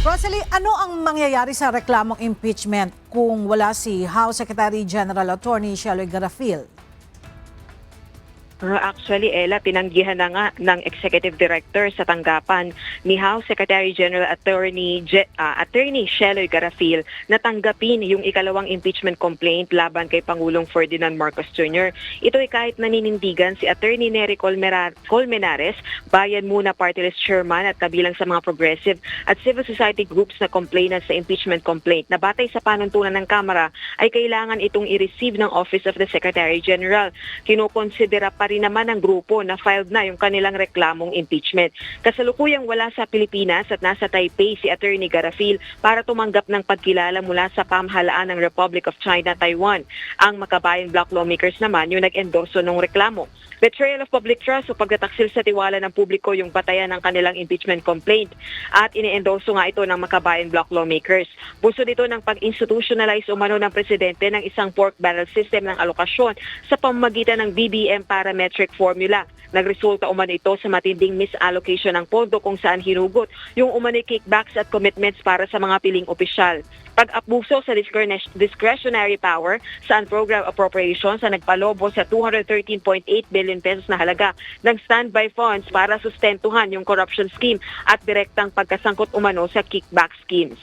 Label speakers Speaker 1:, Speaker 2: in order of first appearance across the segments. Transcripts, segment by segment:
Speaker 1: Rosalie, ano ang mangyayari sa reklamong impeachment kung wala si House Secretary General Attorney Sheloy Garafil?
Speaker 2: Actually, Ella, tinanggihan na nga ng Executive Director sa tanggapan ni House Secretary General Attorney Sheloy Garafil na tanggapin yung ikalawang impeachment complaint laban kay Pangulong Ferdinand Marcos Jr. Ito ay kahit naninindigan si Attorney Nery Colmenares, Bayan Muna Party List Chairman at kabilang sa mga progressive at civil society groups na complainant sa impeachment complaint na batay sa panuntunan ng Kamara ay kailangan itong i-receive ng Office of the Secretary General. Kinokonsidera pa rin naman ng grupo na filed na yung kanilang reklamong impeachment. Kasalukuyang wala sa Pilipinas at nasa Taipei si Attorney Garafil para tumanggap ng pagkilala mula sa pamahalaan ng Republic of China, Taiwan. Ang Makabayan Bloc lawmakers naman yung nag-endorso ng reklamo. Betrayal of public trust o pagtataksil sa tiwala ng publiko yung batayan ng kanilang impeachment complaint at ine-endorso nga ito ng Makabayan Bloc lawmakers. Puso dito ng pag-institutionalize umano ng presidente ng isang pork barrel system ng alokasyon sa pamamagitan ng BBM parametric formula. Nagresulta umano ito sa matinding misallocation ng pondo kung saan hinugot yung umano'y kickbacks at commitments para sa mga piling opisyal. Pag-abuso sa discretionary power sa unprogrammed appropriations na nagpalobo sa 213.8 billion pesos na halaga ng standby funds para sustentuhan yung corruption scheme at direktang pagkasangkot umano sa kickback schemes.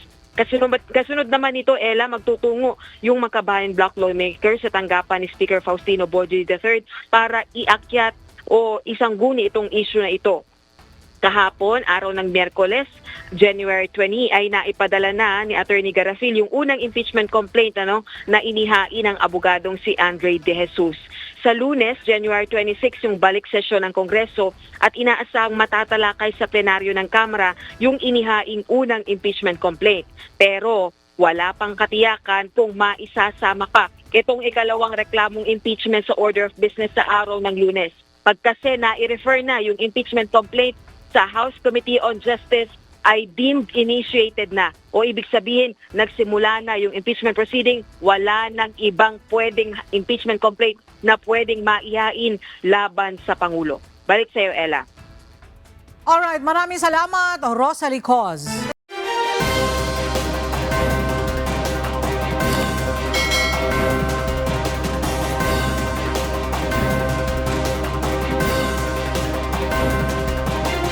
Speaker 2: Kasunod naman nito, Ella, magtutungo yung Makabayan Bloc lawmakers sa tanggapan ni Speaker Faustino Bojoy III para iakyat o isangguni itong issue na ito. Kahapon, araw ng Miyerkules, January 20, ay naipadala na ni Attorney Garafil yung unang impeachment complaint na inihain ng abogadong si Andre De Jesus. Sa Lunes, January 26, yung balik sesyon ng Kongreso at inaasahang matatalakay sa plenaryo ng Kamara yung inihaing unang impeachment complaint. Pero wala pang katiyakan kung maisasama pa itong ikalawang reklamong impeachment sa order of business sa araw ng Lunes. Pagkasi na i-refer na yung impeachment complaint sa House Committee on Justice ay deemed initiated na o ibig sabihin nagsimula na yung impeachment proceeding, wala nang ibang pwedeng impeachment complaint na pwedeng maihain laban sa Pangulo. Balik sa iyo, Ella.
Speaker 1: Alright, maraming salamat, Rosalie Coz.